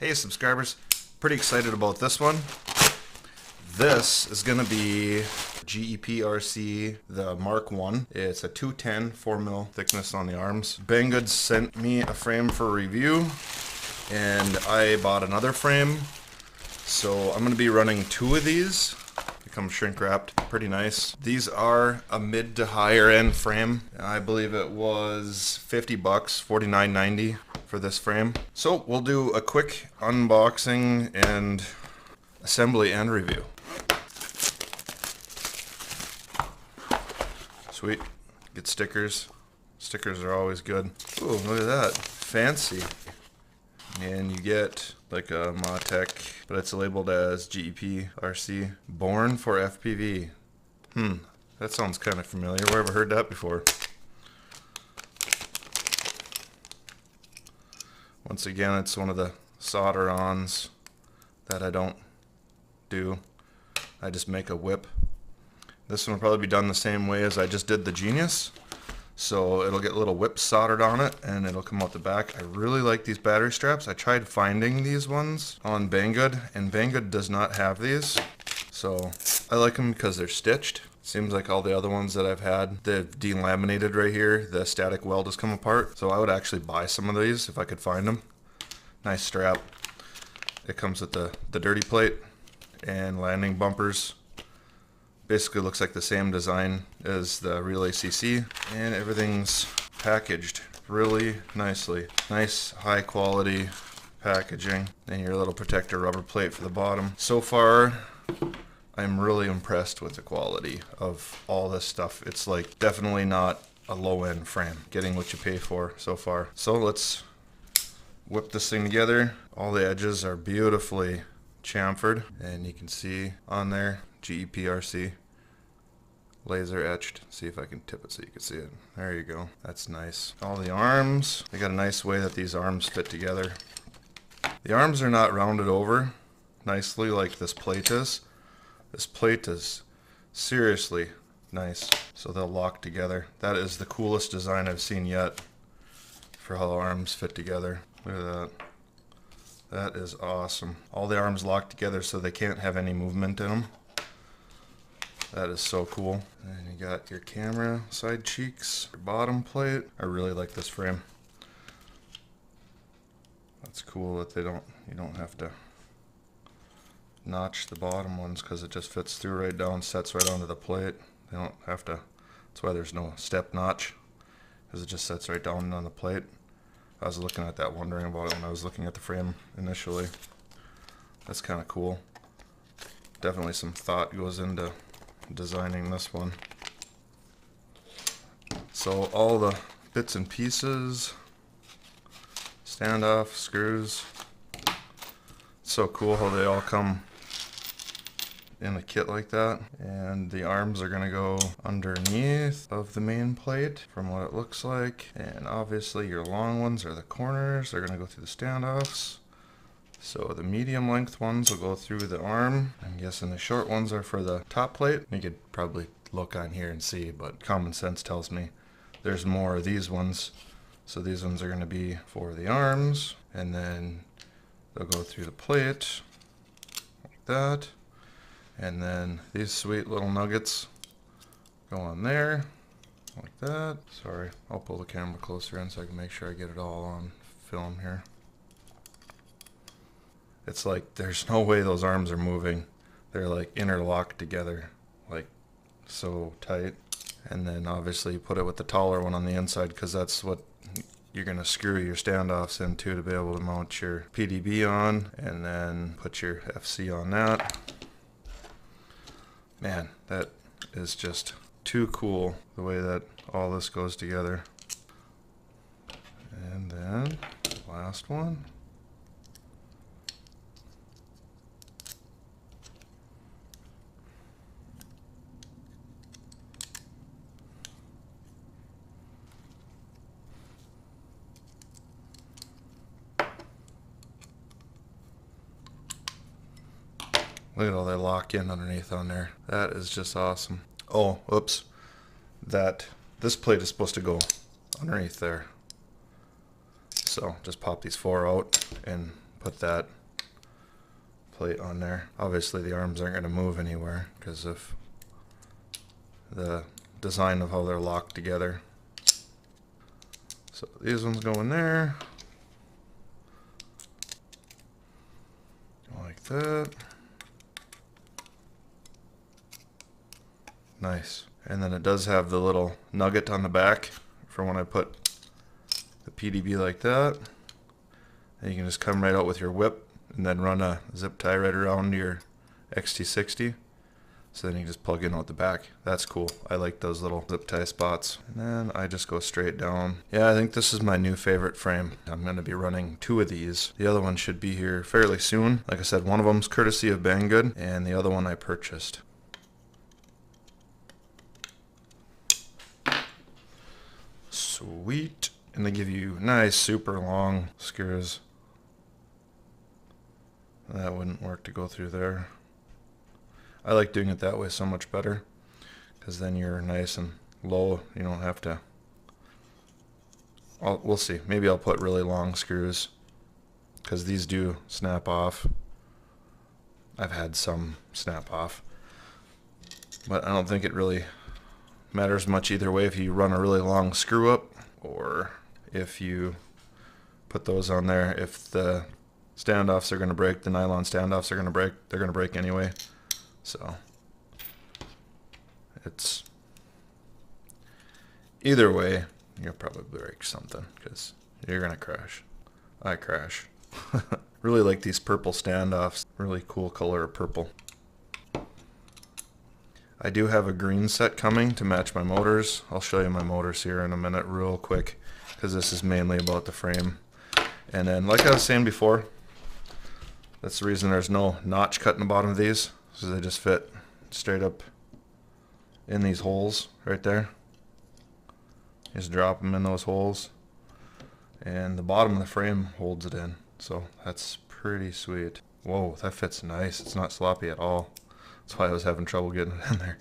Hey subscribers, pretty excited about this one. This is going to be GEPRC, the Mark 1. It's a 210 4mm thickness on the arms. Banggood sent me a frame for review and I bought another frame. So I'm going to be running two of these. They come shrink wrapped, pretty nice. These are a mid to higher end frame. I believe it was 50 bucks, $49.90 for this frame. So we'll do a quick unboxing and assembly and review. Sweet. Get stickers. Stickers are always good. Ooh, look at that. Fancy. And you get like a Motec, but it's labeled as GEPRC. Born for FPV. That sounds kind of familiar. Where have I heard that before? Once again, it's one of the solder-ons that I don't do. I just make a whip. This one will probably be done the same way as I just did the Genius. So it'll get little whips soldered on it and it'll come out the back. I really like these battery straps. I tried finding these ones on Banggood and Banggood does not have these. So I like them because they're stitched. Seems like all the other ones that I've had, they've delaminated right here. The static weld has come apart. So I would actually buy some of these if I could find them. Nice strap. It comes with the dirty plate and landing bumpers. Basically looks like the same design as the Relay CC, and everything's packaged really nicely. Nice high quality packaging, and your little protector rubber plate for the bottom. So far I'm really impressed with the quality of all this stuff. It's like definitely not a low-end frame. Getting what you pay for so far. So let's whip this thing together. All the edges are beautifully chamfered, and you can see on there GEPRC laser etched. See if I can tip it so you can see it. There you go. That's nice. All the arms, they got a nice way that these arms fit together. The arms are not rounded over nicely like this plate is. This plate is seriously nice, so they'll lock together. That is the coolest design I've seen yet for how the arms fit together. Look at that. That is awesome. All the arms lock together so they can't have any movement in them. That is so cool. And you got your camera side cheeks, your bottom plate. I really like this frame. That's cool that you don't have to notch the bottom ones because it just fits through right down, sets right onto the plate. They don't have to, that's why there's no step notch, because it just sets right down on the plate. I was looking at that, wondering about it when I was looking at the frame initially. That's kind of cool. Definitely some thought goes into designing this one. So all the bits and pieces, standoff, screws. It's so cool how they all come in a kit like that. And the arms are gonna go underneath of the main plate from what it looks like. And obviously your long ones are the corners. They're gonna go through the standoffs. So the medium length ones will go through the arm. I'm guessing the short ones are for the top plate. You could probably look on here and see, but common sense tells me there's more of these ones. So these ones are gonna be for the arms, and then they'll go through the plate like that. And then these sweet little nuggets go on there like that. Sorry, I'll pull the camera closer in so I can make sure I get it all on film here. It's like there's no way those arms are moving. They're like interlocked together, like so tight. And then obviously you put it with the taller one on the inside because that's what you're gonna screw your standoffs into to be able to mount your PDB on, and then put your FC on that. Man, that is just too cool the way that all this goes together. And then last one. Look at all they lock in underneath on there. That is just awesome. Oh, oops. This plate is supposed to go underneath there. So just pop these four out and put that plate on there. Obviously the arms aren't going to move anywhere because of the design of how they're locked together. So these ones go in there. Like that. Nice. And then it does have the little nugget on the back for when I put the PDB like that. And you can just come right out with your whip and then run a zip tie right around your XT60. So then you can just plug in out the back. That's cool. I like those little zip tie spots. And then I just go straight down. Yeah, I think this is my new favorite frame. I'm going to be running 2 of these. The other one should be here fairly soon. Like I said, one of them's courtesy of Banggood, and the other one I purchased. Sweet. And they give you nice, super long screws. That wouldn't work to go through there. I like doing it that way so much better, because then you're nice and low. You don't have to. We'll see. Maybe I'll put really long screws, because these do snap off. I've had some snap off, but I don't think it really matters much either way if you run a really long screw up or if you put those on there. If the standoffs are going to break, the nylon standoffs are going to break, they're going to break anyway. So it's either way, you'll probably break something because you're going to crash. I crash. Really like these purple standoffs. Really cool color of purple. I do have a green set coming to match my motors. I'll show you my motors here in a minute real quick, because this is mainly about the frame. And then, like I was saying before, that's the reason there's no notch cut in the bottom of these, so they just fit straight up in these holes right there. Just drop them in those holes, and the bottom of the frame holds it in. So that's pretty sweet. Whoa, that fits nice. It's not sloppy at all. That's why I was having trouble getting it in there.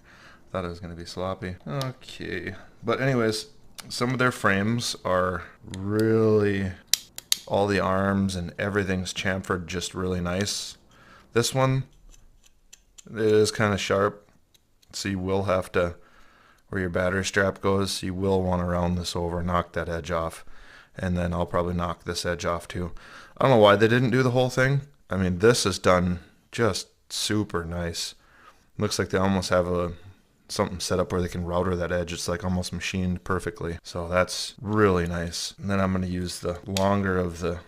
Thought it was going to be sloppy. Okay. But anyways, some of their frames are really, all the arms and everything's chamfered just really nice. This one, it is kind of sharp. So you will have to, where your battery strap goes, you will want to round this over, knock that edge off. And then I'll probably knock this edge off too. I don't know why they didn't do the whole thing. I mean, this is done just super nice. Looks like they almost have something set up where they can router that edge. It's like almost machined perfectly. So that's really nice. And then I'm going to use the longer of the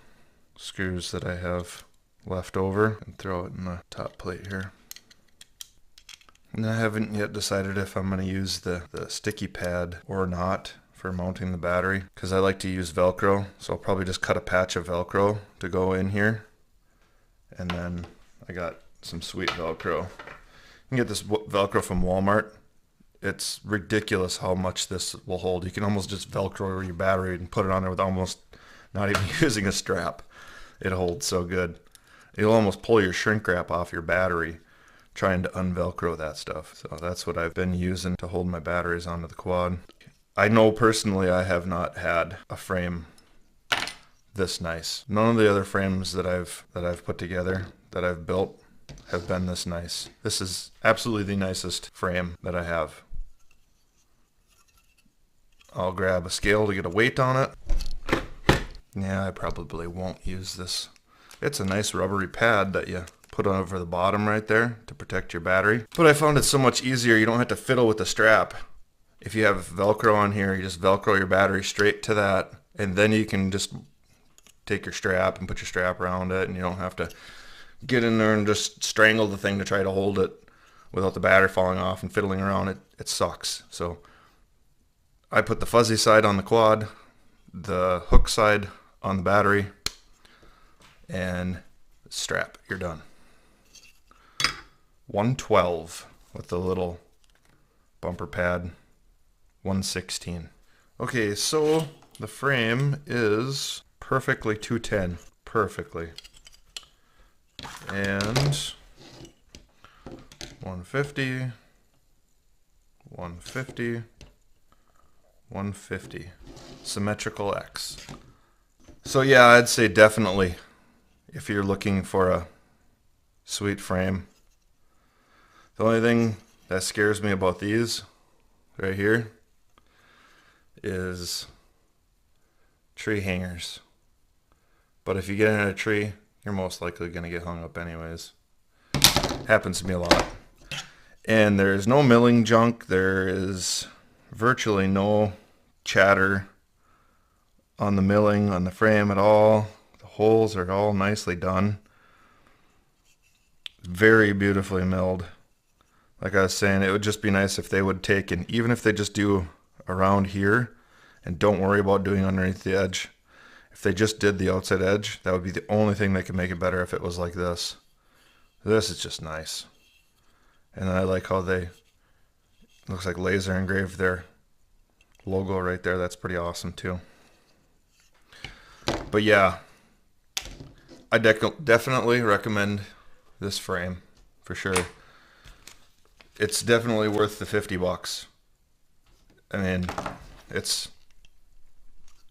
screws that I have left over and throw it in the top plate here. And I haven't yet decided if I'm going to use the sticky pad or not for mounting the battery, because I like to use Velcro. So I'll probably just cut a patch of Velcro to go in here. And then I got some sweet Velcro. You can get this Velcro from Walmart. It's ridiculous how much this will hold. You can almost just Velcro your battery and put it on there with almost not even using a strap. It holds so good. You'll almost pull your shrink wrap off your battery trying to unvelcro that stuff. So that's what I've been using to hold my batteries onto the quad. I know personally I have not had a frame this nice. None of the other frames that I've put together, that I've built, have been this nice. This is absolutely the nicest frame that I have. I'll grab a scale to get a weight on it. Yeah, I probably won't use this. It's a nice rubbery pad that you put over the bottom right there to protect your battery. But I found it so much easier. You don't have to fiddle with the strap. If you have Velcro on here, you just Velcro your battery straight to that, and then you can just take your strap and put your strap around it, and you don't have to get in there and just strangle the thing to try to hold it without the battery falling off and fiddling around. It sucks. So I put the fuzzy side on the quad, the hook side on the battery, and strap. You're done. 112 with the little bumper pad. 116. Okay, so the frame is perfectly 210. Perfectly. And 150, 150, 150. Symmetrical X. So yeah, I'd say definitely, if you're looking for a sweet frame. The only thing that scares me about these right here is tree hangers. But if you get in a tree, you're most likely going to get hung up anyways. Happens to me a lot. And there's no milling junk. There is virtually no chatter on the milling on the frame at all. The holes are all nicely done. Very beautifully milled. Like I was saying, it would just be nice if they would take, and even if they just do around here and don't worry about doing underneath the edge, if they just did the outside edge, that would be the only thing that could make it better if it was like this. This is just nice. And I like how they, looks like laser engraved their logo right there. That's pretty awesome too. But yeah, I definitely recommend this frame for sure. It's definitely worth the $50. I mean, it's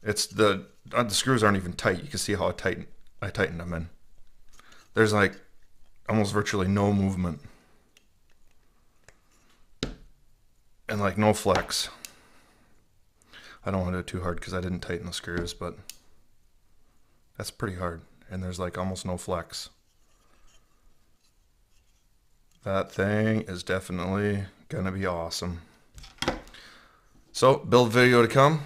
the screws aren't even tight. You can see how I tightened them in. There's like almost virtually no movement. And like no flex. I don't want to do it too hard because I didn't tighten the screws, but that's pretty hard. And there's like almost no flex. That thing is definitely gonna be awesome. So, build video to come.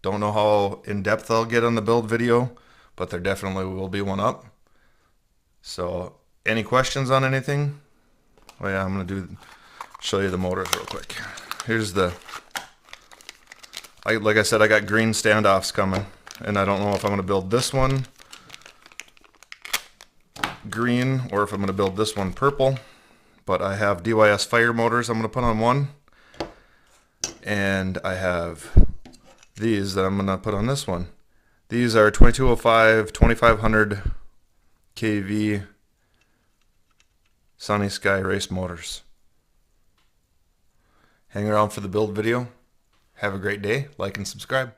Don't know how in depth I'll get on the build video, but there definitely will be one up. So, any questions on anything? Oh yeah, I'm gonna show you the motors real quick. Here's like I said, I got green standoffs coming, and I don't know if I'm gonna build this one green or if I'm gonna build this one purple. But I have DYS fire motors I'm going to put on one. And I have these that I'm going to put on this one. These are 2205, 2500 kV Sunny Sky race motors. Hang around for the build video. Have a great day. Like and subscribe.